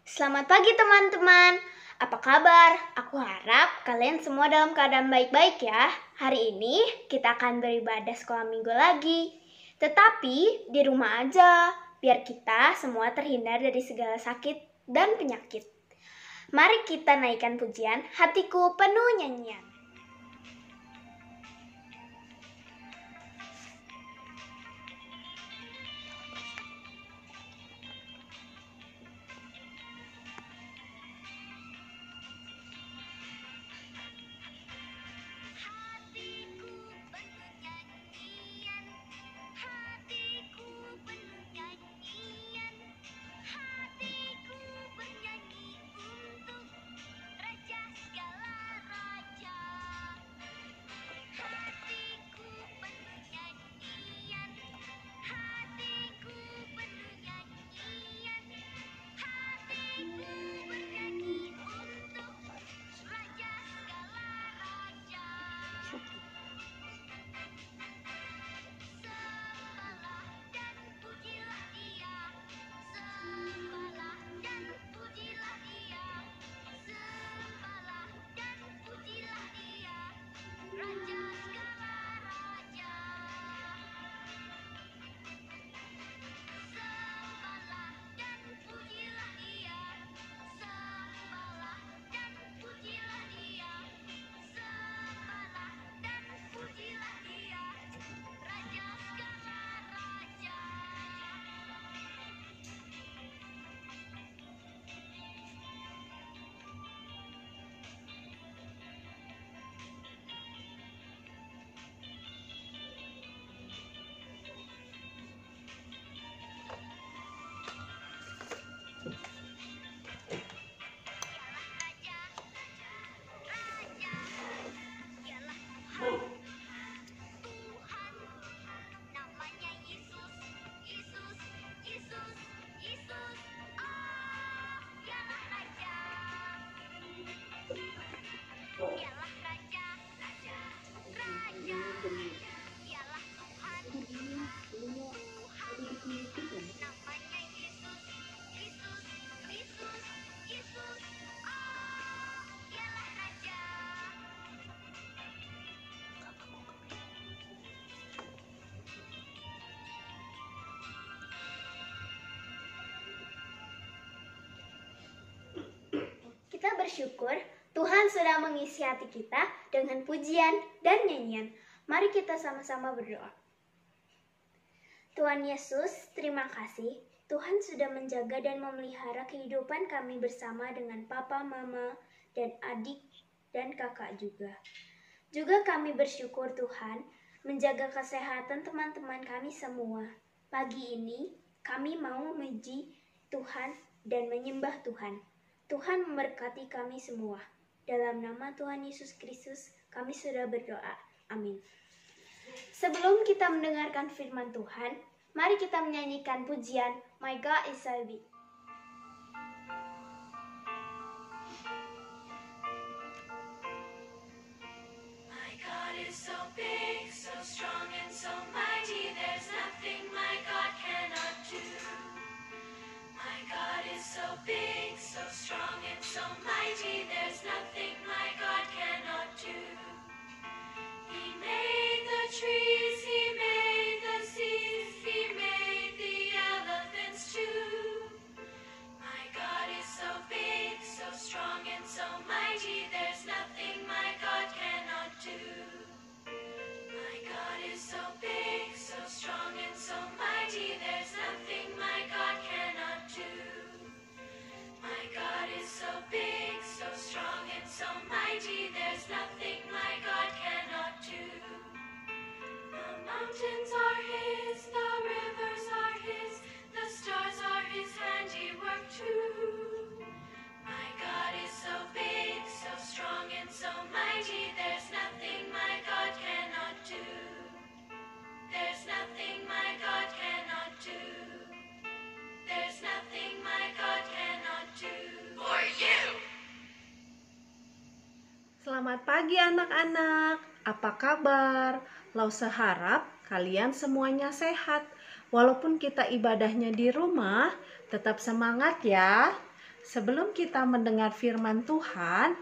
Selamat pagi teman-teman. Apa kabar? Aku harap kalian semua dalam keadaan baik-baik ya. Hari ini kita akan beribadah sekolah minggu lagi. Tetapi di rumah aja, biar kita semua terhindar dari segala sakit dan penyakit. Mari kita naikkan pujian Hatiku Penuh Nyanyian. Kita bersyukur Tuhan sudah mengisi hati kita dengan pujian dan nyanyian. Mari kita sama-sama berdoa. Tuhan Yesus, terima kasih. Tuhan sudah menjaga dan memelihara kehidupan kami bersama dengan papa, mama, dan adik, dan kakak juga. Juga kami bersyukur Tuhan menjaga kesehatan teman-teman kami semua. Pagi ini kami mau memuji Tuhan dan menyembah Tuhan. Tuhan memberkati kami semua. Dalam nama Tuhan Yesus Kristus, kami sudah berdoa. Amin. Sebelum kita mendengarkan firman Tuhan, mari kita menyanyikan pujian My God is so big. My God is so big, so strong and so mighty, there's nothing my God cannot do. My God is so big, so strong and so mighty, there's nothing my God cannot do. He made the trees, He made the seas, He made the elephants too. My God is so big, so strong and so mighty, there's nothing my God cannot do. My God is so big, so strong and so mighty, there's nothing my God cannot do. My God is so big, so strong and so mighty, there's nothing my God cannot do. The mountains are His, the rivers are His, the stars are His handiwork too. My God is so big, so strong and so mighty, there's nothing my God cannot do. There's nothing my God cannot do. There's nothing my God cannot do for you. Selamat pagi anak-anak, apa kabar? Lause harap kalian semuanya sehat. Walaupun kita ibadahnya di rumah, tetap semangat ya. sebelum kita mendengar firman Tuhan,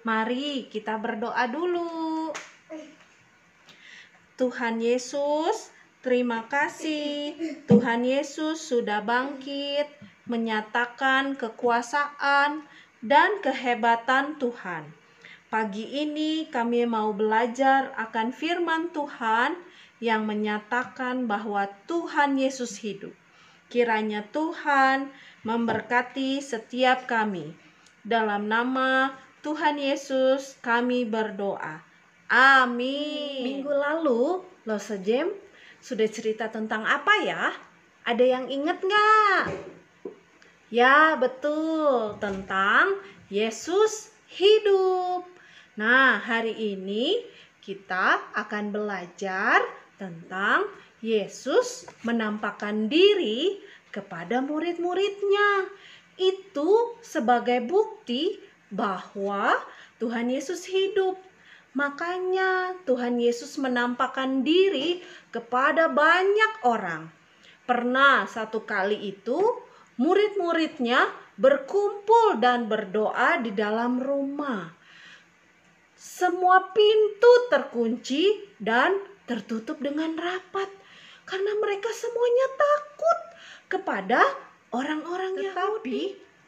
mari kita berdoa dulu. Tuhan Yesus, terima kasih. Tuhan Yesus sudah bangkit, menyatakan kekuasaan dan kehebatan Tuhan. Pagi ini kami mau belajar akan firman Tuhan yang menyatakan bahwa Tuhan Yesus hidup. Kiranya Tuhan memberkati setiap kami. Dalam nama Tuhan Yesus kami berdoa. Amin. Minggu lalu, Lose Jem sudah cerita tentang apa ya? Ada yang ingat nggak? Ya, betul. Tentang Yesus hidup. Nah, hari ini kita akan belajar tentang Yesus menampakkan diri kepada murid-muridnya. Itu sebagai bukti bahwa Tuhan Yesus hidup. Makanya Tuhan Yesus menampakkan diri kepada banyak orang. Pernah satu kali itu murid-muridnya berkumpul dan berdoa di dalam rumah. Semua pintu terkunci dan tertutup dengan rapat karena mereka semuanya takut kepada orang-orang Yahudi. Tetapi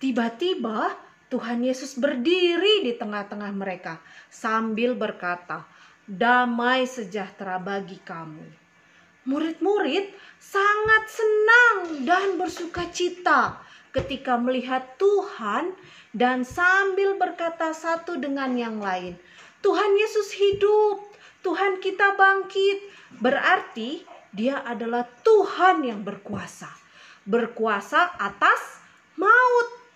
tiba-tiba Tuhan Yesus berdiri di tengah-tengah mereka sambil berkata, "Damai sejahtera bagi kamu." Murid-murid sangat senang dan bersuka cita ketika melihat Tuhan dan sambil berkata satu dengan yang lain, "Tuhan Yesus hidup, Tuhan kita bangkit." Berarti Dia adalah Tuhan yang berkuasa, berkuasa atas maut.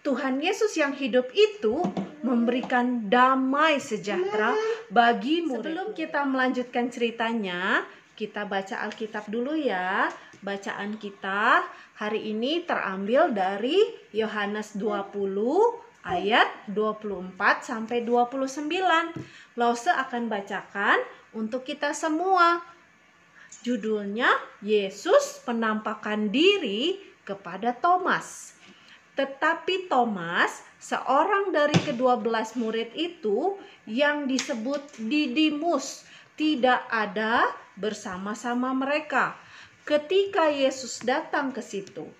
Tuhan Yesus yang hidup itu memberikan damai sejahtera bagi murid. Sebelum kita melanjutkan ceritanya, kita baca Alkitab dulu ya. Bacaan kita hari ini terambil dari Yohanes 20 ayat 24 sampai 29. Lause akan bacakan untuk kita semua. Judulnya Yesus penampakan diri kepada Thomas. Tetapi Thomas, seorang dari ke-12 murid itu yang disebut Didimus, tidak ada bersama-sama mereka ketika Yesus datang ke situ.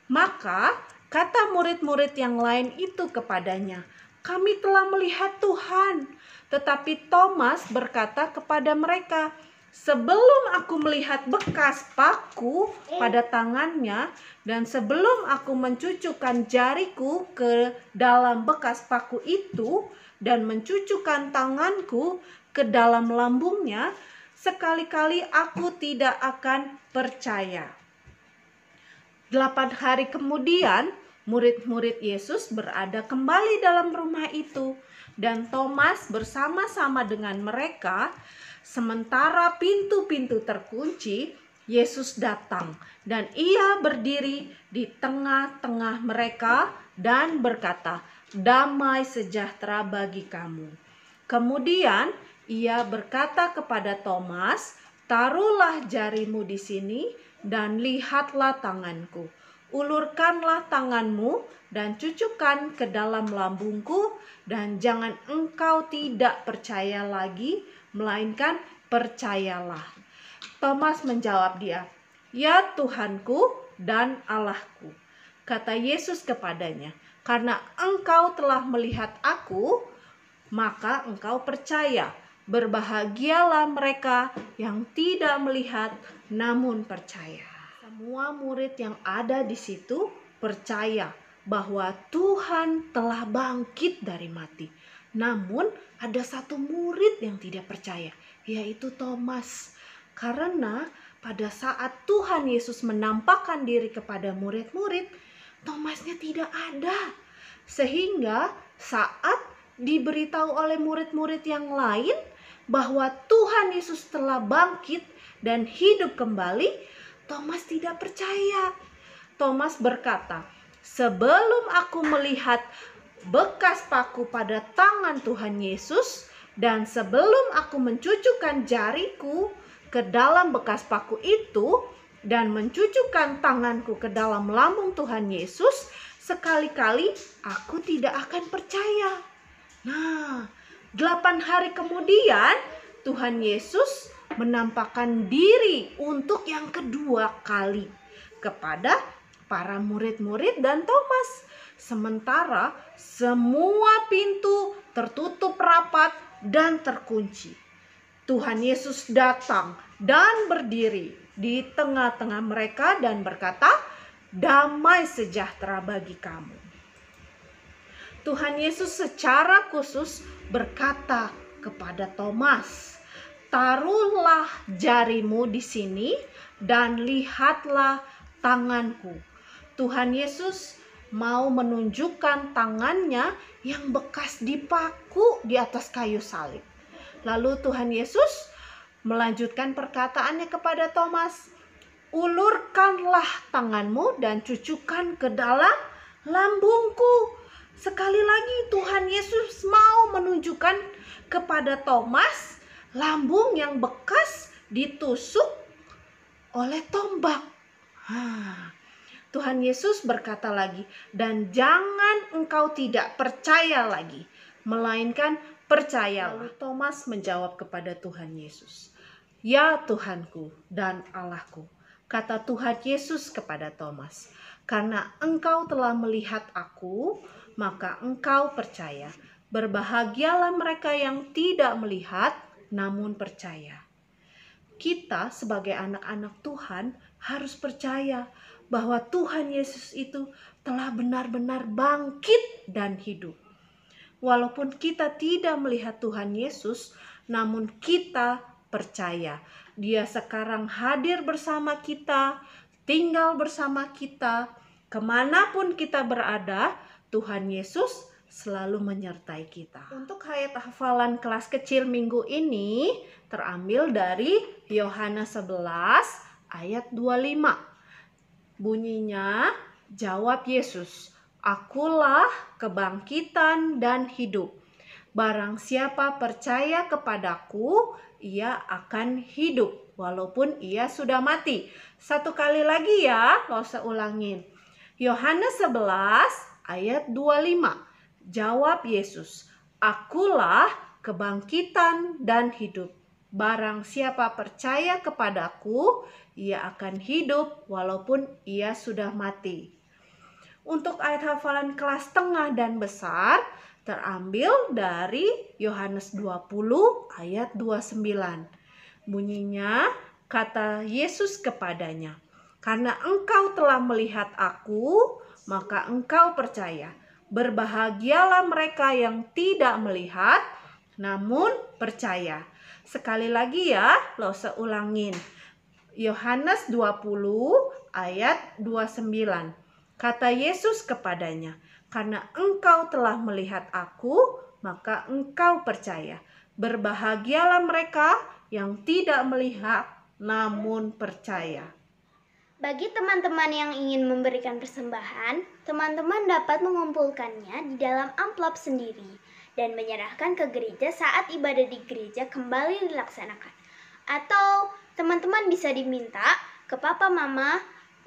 Maka kata murid-murid yang lain itu kepadanya, "Kami telah melihat Tuhan." Tetapi Thomas berkata kepada mereka, "Sebelum aku melihat bekas paku pada tangannya dan sebelum aku mencucukkan jariku ke dalam bekas paku itu dan mencucukkan tanganku ke dalam lambungnya, sekali-kali aku tidak akan percaya." 8 hari kemudian, murid-murid Yesus berada kembali dalam rumah itu dan Thomas bersama-sama dengan mereka. Sementara pintu-pintu terkunci, Yesus datang dan Ia berdiri di tengah-tengah mereka dan berkata, "Damai sejahtera bagi kamu." Kemudian Ia berkata kepada Thomas, "Taruhlah jarimu di sini dan lihatlah tanganku. Ulurkanlah tanganmu dan cucukkan ke dalam lambungku, dan jangan engkau tidak percaya lagi, melainkan percayalah." Thomas menjawab dia, "Ya Tuhanku dan Allahku." Kata Yesus kepadanya, "Karena engkau telah melihat aku, maka engkau percaya. Berbahagialah mereka yang tidak melihat namun percaya." Semua murid yang ada di situ percaya bahwa Tuhan telah bangkit dari mati. Namun ada satu murid yang tidak percaya, yaitu Thomas. Karena pada saat Tuhan Yesus menampakkan diri kepada murid-murid, Thomasnya tidak ada. Sehingga saat diberitahu oleh murid-murid yang lain bahwa Tuhan Yesus telah bangkit dan hidup kembali, Thomas tidak percaya. Thomas berkata, "Sebelum aku melihat bekas paku pada tangan Tuhan Yesus dan sebelum aku mencucukkan jariku ke dalam bekas paku itu dan mencucukkan tanganku ke dalam lambung Tuhan Yesus, sekali-kali aku tidak akan percaya. Nah, 8 hari kemudian Tuhan Yesus menampakkan diri untuk yang kedua kali kepada para murid-murid dan Thomas. Sementara semua pintu tertutup rapat dan terkunci. Tuhan Yesus datang dan berdiri di tengah-tengah mereka dan berkata, "Damai sejahtera bagi kamu." Tuhan Yesus secara khusus berkata kepada Thomas, "Taruhlah jarimu di sini dan lihatlah tanganku." Tuhan Yesus mau menunjukkan tangannya yang bekas dipaku di atas kayu salib. Lalu Tuhan Yesus melanjutkan perkataannya kepada Thomas, "Ulurkanlah tanganmu dan cucukkan ke dalam lambungku." Sekali lagi Tuhan Yesus mau menunjukkan kepada Thomas lambung yang bekas ditusuk oleh tombak. Tuhan Yesus berkata lagi, "Dan jangan engkau tidak percaya lagi, melainkan percayalah." Lalu Thomas menjawab kepada Tuhan Yesus, "Ya Tuhanku dan Allahku," kata Tuhan Yesus kepada Thomas, "karena engkau telah melihat aku, maka engkau percaya. Berbahagialah mereka yang tidak melihat, namun percaya." Kita sebagai anak-anak Tuhan harus percaya bahwa Tuhan Yesus itu telah benar-benar bangkit dan hidup. Walaupun kita tidak melihat Tuhan Yesus, namun kita percaya Dia sekarang hadir bersama kita, tinggal bersama kita. Kemanapun kita berada, Tuhan Yesus selalu menyertai kita. Untuk ayat hafalan kelas kecil minggu ini terambil dari Yohanes 11 ayat 25. Bunyinya, jawab Yesus, "Akulah kebangkitan dan hidup. Barang siapa percaya kepadaku, ia akan hidup walaupun ia sudah mati." Satu kali lagi ya, gak usah ulangin. Yohanes 11 ayat 25. Jawab Yesus, "Akulah kebangkitan dan hidup. Barang siapa percaya kepadaku, ia akan hidup walaupun ia sudah mati." Untuk ayat hafalan kelas tengah dan besar terambil dari Yohanes 20 ayat 29. Bunyinya, kata Yesus kepadanya, "Karena engkau telah melihat aku, maka engkau percaya. Berbahagialah mereka yang tidak melihat, namun percaya." Sekali lagi ya, lo seulangin. Yohanes 20 ayat 29. Kata Yesus kepadanya, "Karena engkau telah melihat aku, maka engkau percaya. Berbahagialah mereka yang tidak melihat, namun percaya." Bagi teman-teman yang ingin memberikan persembahan, teman-teman dapat mengumpulkannya di dalam amplop sendiri dan menyerahkan ke gereja saat ibadah di gereja kembali dilaksanakan. Atau teman-teman bisa diminta ke papa mama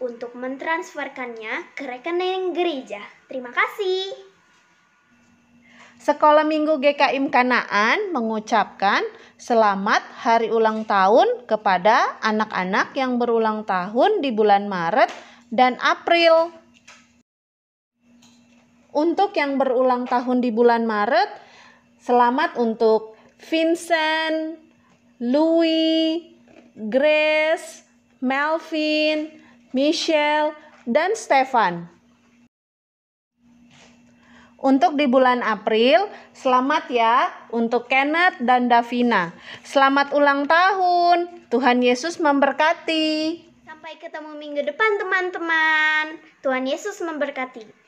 untuk mentransferkannya ke rekening gereja. Terima kasih. Sekolah Minggu GKIM Kanaan mengucapkan selamat hari ulang tahun kepada anak-anak yang berulang tahun di bulan Maret dan April. Untuk yang berulang tahun di bulan Maret, selamat untuk Vincent, Louis, Grace, Melvin, Michelle, dan Stefan. Untuk di bulan April, selamat ya untuk Kenneth dan Davina. Selamat ulang tahun. Tuhan Yesus memberkati. Sampai ketemu minggu depan teman-teman. Tuhan Yesus memberkati.